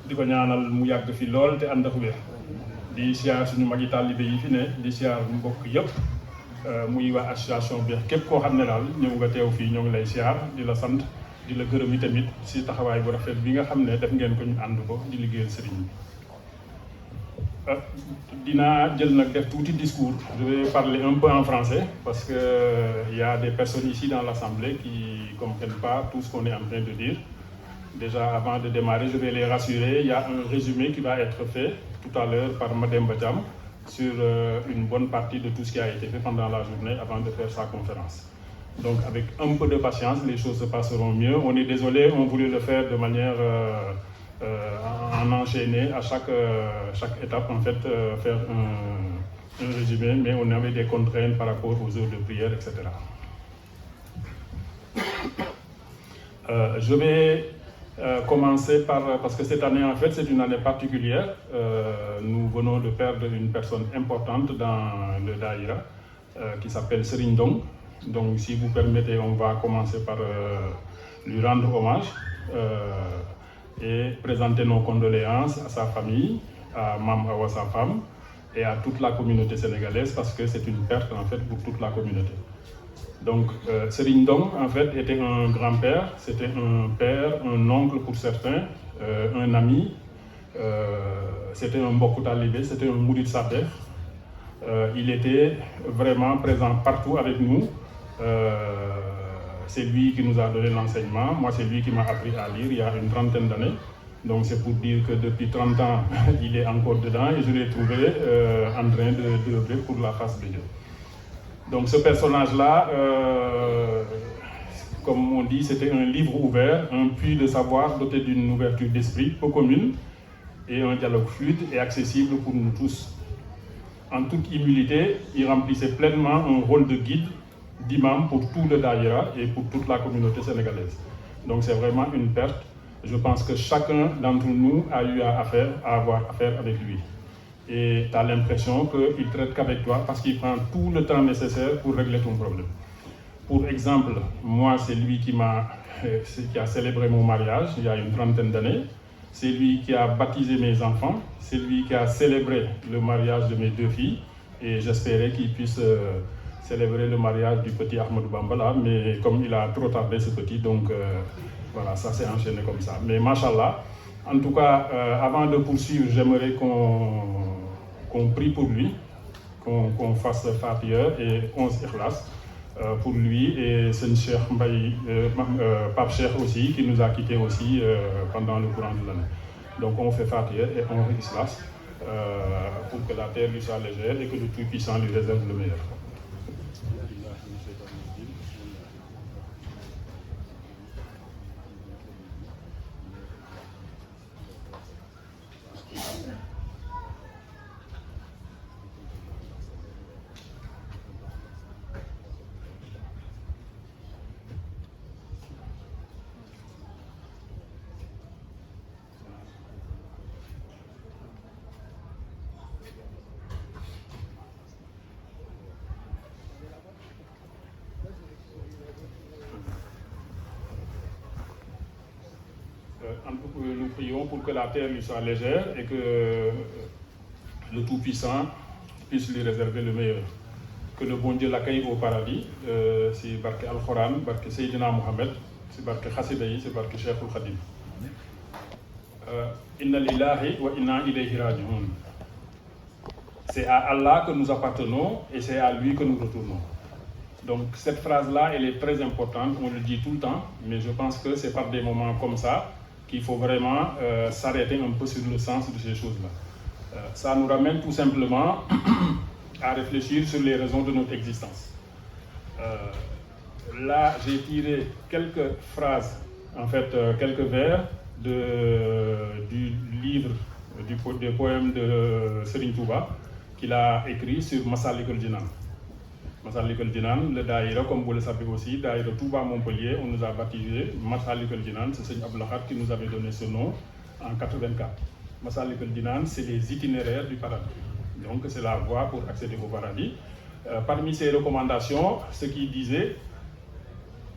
di ko ñaanal mu yàgg fi lool te ànd ak wér di siyaar suñu magi taalibe yi fi ne di siyaar mbokk yëpp muy waa association bi képp koo xam ne daal ñëw nga teew fii ñoo ngi lay siyaar di la sant di la gërëm yi tamit si taxawaay bu rafet bi nga xam ne def ngeen ko ñu ànd ko di liggéeyal sëriñ bi. dinaa jël nag def tuuti discours. Je vais parler un peu en français parce que il y a des personnes ici dans l'assemblée qui comprennent pas tout ce qu'on est en train de dire. Déjà avant de démarrer, je vais les rassurer, il y a un résumé qui va être fait tout à l'heure par Madame Badiam sur une bonne partie de tout ce qui a été fait pendant la journée avant de faire sa conférence. Donc avec un peu de patience, les choses se passeront mieux. On est désolé, on voulait le faire de manière en enchaîner à chaque étape, en fait, faire un résumé, mais on avait des contraintes par rapport aux heures de prière, etc. Je vais commencer parce que cette année, en fait, c'est une année particulière. Nous venons de perdre une personne importante dans le Daïra, qui s'appelle Serigne Ndong. Donc, si vous permettez, on va commencer par lui rendre hommage. Et présenter nos condoléances à sa famille, à Mam Awa, sa femme, et à toute la communauté sénégalaise parce que c'est une perte en fait pour toute la communauté. Donc Serigne Ndong en fait était un grand-père, c'était un père, un oncle pour certains, un ami, c'était un mbokku talibé, c'était un mourid sabeh. Il était vraiment présent partout avec nous. C'est lui qui nous a donné l'enseignement. Moi, c'est lui qui m'a appris à lire il y a une trentaine d'années. Donc, c'est pour dire que depuis 30 ans, il est encore dedans et je l'ai trouvé en train d'œuvrer pour la face de Dieu. Donc, ce personnage-là, comme on dit, c'était un livre ouvert, un puits de savoir doté d'une ouverture d'esprit peu commune et un dialogue fluide et accessible pour nous tous. En toute humilité, il remplissait pleinement un rôle de guide, d'imam pour tout le Daïra et pour toute la communauté sénégalaise. Donc c'est vraiment une perte. Je pense que chacun d'entre nous a eu à avoir affaire avec lui. Et tu as l'impression qu'il ne traite qu'avec toi parce qu'il prend tout le temps nécessaire pour régler ton problème. Pour exemple, moi c'est lui qui a célébré mon mariage il y a une trentaine d'années. C'est lui qui a baptisé mes enfants. C'est lui qui a célébré le mariage de mes deux filles. Et j'espérais qu'il puisse célébrer le mariage du petit Ahmadou Bambala, mais comme il a trop tardé ce petit, donc voilà, ça s'est enchaîné comme ça. Mais machallah, en tout cas, avant de poursuivre, j'aimerais qu'on prie pour lui, qu'on fasse Fatiha et 11 Ikhlas pour lui et Seigne Cheikh Mbaye, Pape Cheikh aussi, qui nous a quittés aussi pendant le courant de l'année. Donc on fait Fatiha et 11 Ikhlas pour que la terre lui soit légère et que le Tout-Puissant lui réserve le meilleur. Nous prions pour que la terre lui soit légère et que le Tout-Puissant puisse lui réserver le meilleur. Que le bon Dieu l'accueille au paradis, c'est Barke Al-Khoran, Barke Seydina Mohamed, c'est Barke Chassidaï, c'est Barke Cheikhul Khadim. Inna lillahi wa inna ilayhi raji'un. C'est à Allah que nous appartenons et c'est à lui que nous retournons. Donc cette phrase-là, elle est très importante, on le dit tout le temps, mais je pense que c'est par des moments comme ça qu'il faut vraiment s'arrêter un peu sur le sens de ces choses-là. Ça nous ramène tout simplement à réfléchir sur les raisons de notre existence. Là, j'ai tiré quelques phrases, en fait, quelques vers du livre, des poèmes de Serigne Touba qu'il a écrit sur Massalikul Jinan. Massalikul Jinan, le Daïra, comme vous le savez aussi, Daïra Touba Montpellier, on nous a baptisé Massalikul Jinan, c'est Seigne Abdou Lahad qui nous avait donné ce nom en 84. Massalikul Jinan, c'est les itinéraires du paradis. Donc c'est la voie pour accéder au paradis. Parmi ses recommandations, ce qu'il disait,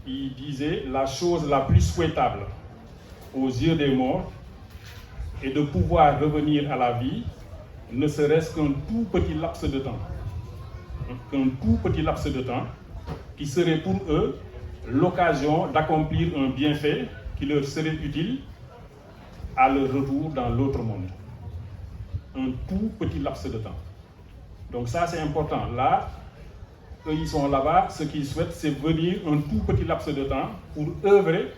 il disait la chose la plus souhaitable aux yeux des morts, et de pouvoir revenir à la vie, ne serait-ce qu'un tout petit laps de temps. Qu'un tout petit laps de temps qui serait pour eux l'occasion d'accomplir un bienfait qui leur serait utile à leur retour dans l'autre monde. Un tout petit laps de temps. Donc ça, c'est important. Là, eux, ils sont là-bas. Ce qu'ils souhaitent, c'est venir un tout petit laps de temps pour œuvrer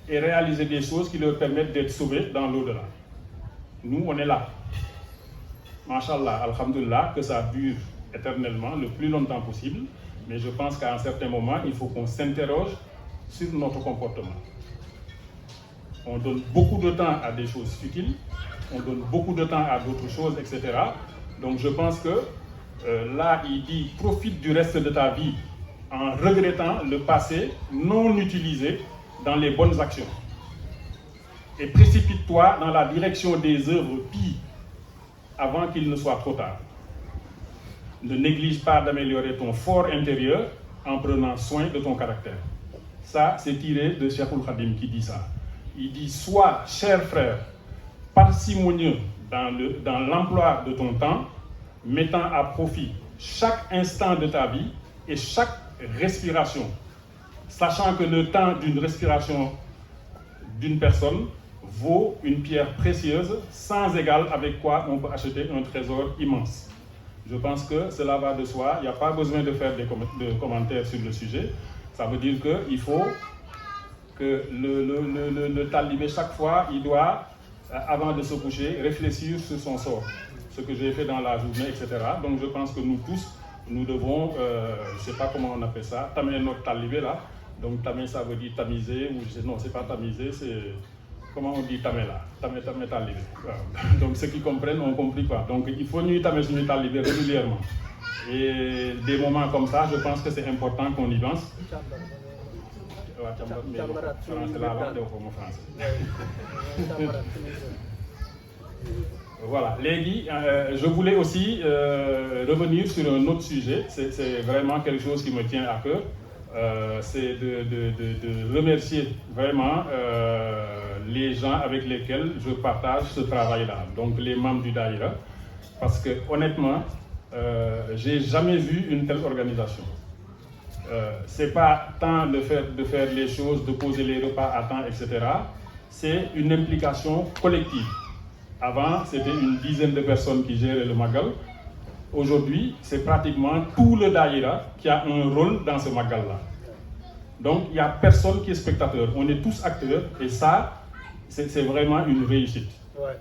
et réaliser des choses qui leur permettent d'être sauvés dans l'au-delà. Nous, on est là. Masha'Allah, alhamdulillah, que ça dure éternellement, le plus longtemps possible. Mais je pense qu'à un certain moment, il faut qu'on s'interroge sur notre comportement. On donne beaucoup de temps à des choses futiles, on donne beaucoup de temps à d'autres choses, etc. Donc je pense que là, il dit « profite du reste de ta vie en regrettant le passé non utilisé dans les bonnes actions. Et précipite-toi dans la direction des œuvres pies avant qu'il ne soit trop tard. Ne néglige pas d'améliorer ton fort intérieur en prenant soin de ton caractère. » Ça, c'est tiré de Cheikhoul Khadim qui dit ça. Il dit « Sois, cher frère, parcimonieux dans l'emploi de ton temps, mettant à profit chaque instant de ta vie et chaque respiration, sachant que le temps d'une respiration d'une personne vaut une pierre précieuse sans égal avec quoi on peut acheter un trésor immense. » Je pense que cela va de soi, il n'y a pas besoin de faire de commentaires sur le sujet. Ça veut dire qu'il faut que le talibé, chaque fois, il doit, avant de se coucher, réfléchir sur son sort, ce que j'ai fait dans la journée, etc. Donc je pense que nous tous, nous devons, je ne sais pas comment on appelle ça, tamer notre talibé là. Donc tamer, ça veut dire tamiser, ou non, c'est pas tamiser, c'est... Comment on dit tamer là? Tamer talibé. Donc ceux qui comprennent ont compris quoi. Donc il faut nous tamer sur talibé régulièrement. Et des moments comme ça, je pense que c'est important qu'on y pense. Voilà. Légui, je voulais aussi revenir sur un autre sujet. C'est vraiment quelque chose qui me tient à cœur. C'est de remercier vraiment les gens avec lesquels je partage ce travail-là, donc les membres du Daïra, parce que honnêtement, j'ai jamais vu une telle organisation. C'est pas tant de faire les choses, de poser les repas à temps, etc. C'est une implication collective. Avant, c'était une dizaine de personnes qui géraient le Magal. Aujourd'hui, c'est pratiquement tout le Daïra qui a un rôle dans ce Magal-là. Donc, il n'y a personne qui est spectateur. On est tous acteurs et ça, c'est vraiment une réussite. Ouais.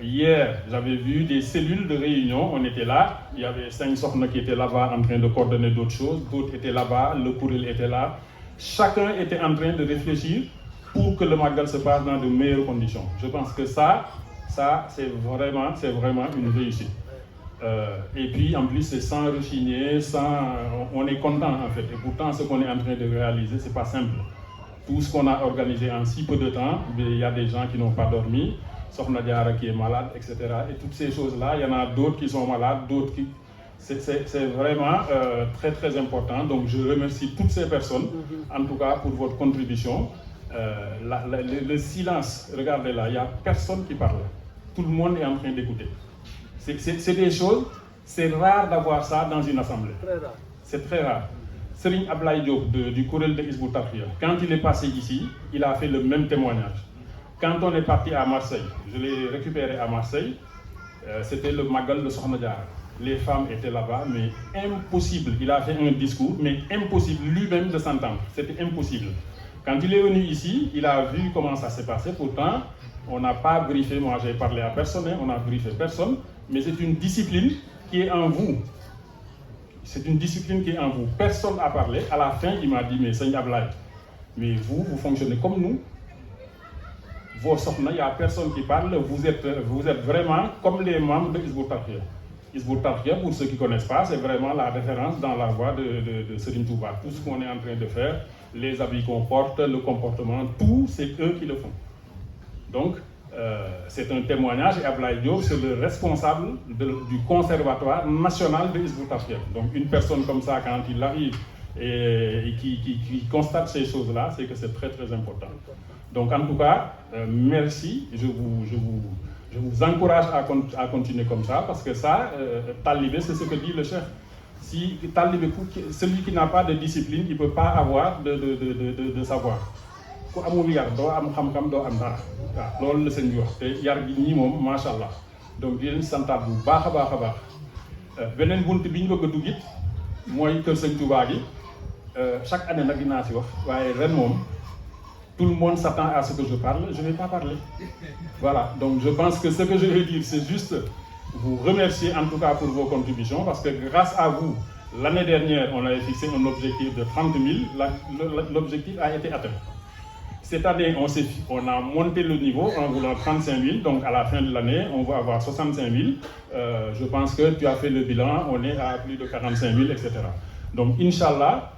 Hier, j'avais vu des cellules de réunion, on était là, il y avait 5 sortes qui étaient là-bas en train de coordonner d'autres choses, d'autres étaient là-bas, le courriel était là. Chacun était en train de réfléchir pour que le Magal se passe dans de meilleures conditions. Je pense que ça c'est vraiment une réussite. Et puis en plus c'est sans rechigner, on est content en fait. Et pourtant ce qu'on est en train de réaliser, c'est pas simple. Tout ce qu'on a organisé en si peu de temps, il y a des gens qui n'ont pas dormi, Sokhna Diarra qui est malade, etc. Et toutes ces choses-là, il y en a d'autres qui sont malades, d'autres qui... C'est vraiment très très important. Donc je remercie toutes ces personnes, en tout cas pour votre contribution. Le silence, regardez là, il n'y a personne qui parle. Tout le monde est en train d'écouter. C'est des choses, c'est rare d'avoir ça dans une assemblée. C'est très rare. Serigne Ablaye Diop du Kuréel de Hizbut Tarqiyyah, quand il est passé ici, il a fait le même témoignage. Quand on est parti à Marseille, je l'ai récupéré à Marseille, c'était le Magal de Sokhna Diarra. Les femmes étaient là-bas, mais impossible. Il a fait un discours, mais impossible lui-même de s'entendre. C'était impossible. Quand il est venu ici, il a vu comment ça s'est passé. Pourtant, on n'a pas briefé, moi j'ai parlé à personne, on n'a briefé personne, mais c'est une discipline qui est en vous. C'est une discipline qui est en vous. Personne n'a parlé. À la fin, il m'a dit, mais Serigne Ablaye, mais vous fonctionnez comme nous. Vos sokhna, il n'y a personne qui parle, vous êtes vraiment comme les membres de Hizbut Tarqiyyah. Hizbut Tarqiyyah, pour ceux qui ne connaissent pas, c'est vraiment la référence dans la voie de Serigne Touba. Tout ce qu'on est en train de faire, les habits qu'on porte, le comportement, tout, c'est eux qui le font. Donc, c'est un témoignage, et Ablaye Diop, c'est le responsable du conservatoire national de Hizbut Tarqiyyah. Donc, une personne comme ça, quand il arrive et qui constate ces choses-là, c'est que c'est très très important. Donc en tout cas, merci, je vous encourage à continuer comme ça, parce que ça, talibé, c'est ce que dit le chef. Si talibé, celui qui n'a pas de discipline, il ne peut pas avoir de savoir. Ku amul yar doo am xam-xam doo am dara waaw loolu la sëñ bi wax te yar gi ñii moom macha allah donc di leen santaat bu baax a baax. Beneen bunt bi ñu bëgg a dugg it mooy kër sëñ Touba gi chaque année nag dinaa si wax waaye ren moom tout le monde s'attend à ce que je parle, je ne vais pas parler. Voilà, donc je pense que ce que je vais dire, c'est juste vous remercier en tout cas pour vos contributions, parce que grâce à vous, l'année dernière, on avait fixé un objectif de 30 000, l'objectif a été atteint. Cette année, on a monté le niveau en voulant 35 000, donc à la fin de l'année, on va avoir 65 000. Je pense que tu as fait le bilan, on est à plus de 45 000, etc. Donc, Inch'Allah,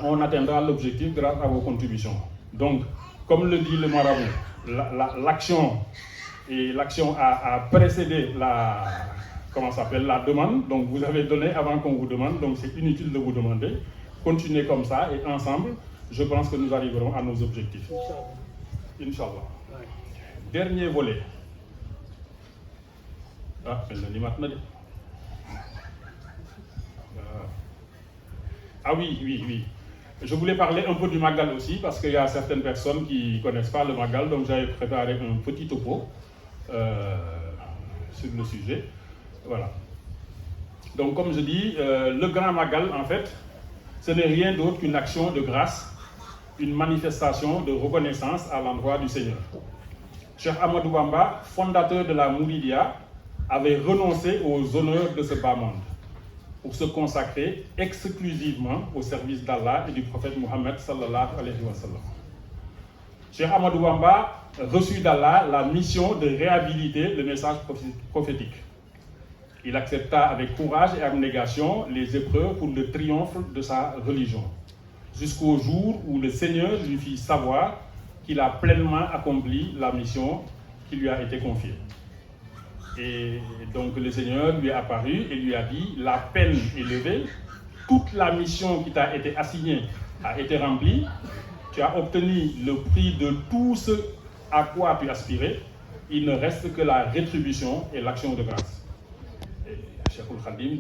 on atteindra l'objectif grâce à vos contributions. Donc, comme le dit le marabout, l'action a précédé la demande. Donc, vous avez donné avant qu'on vous demande, donc c'est inutile de vous demander. Continuez comme ça et ensemble, je pense que nous arriverons à nos objectifs. Inch'Allah. Dernier volet. Ah oui. Je voulais parler un peu du Magal aussi, parce qu'il y a certaines personnes qui ne connaissent pas le Magal, donc j'avais préparé un petit topo sur le sujet. Voilà. Donc comme je dis, le Grand Magal, en fait, ce n'est rien d'autre qu'une action de grâce, une manifestation de reconnaissance à l'endroit du Seigneur. Cheikh Ahmadou Bamba, fondateur de la Mouridia, avait renoncé aux honneurs de ce bas monde pour se consacrer exclusivement au service d'Allah et du prophète Mohammed sallallahu alayhi wa sallam. Cheikh Ahmadou Bamba reçut d'Allah la mission de réhabiliter le message prophétique. Il accepta avec courage et abnégation les épreuves pour le triomphe de sa religion, jusqu'au jour où le Seigneur lui fit savoir qu'il a pleinement accompli la mission qui lui a été confiée. Et donc le Seigneur lui est apparu et lui a dit, la peine est levée, toute la mission qui t'a été assignée a été remplie, tu as obtenu le prix de tout ce à quoi tu aspirais, il ne reste que la rétribution et l'action de grâce. Et Cheikhoul Khadim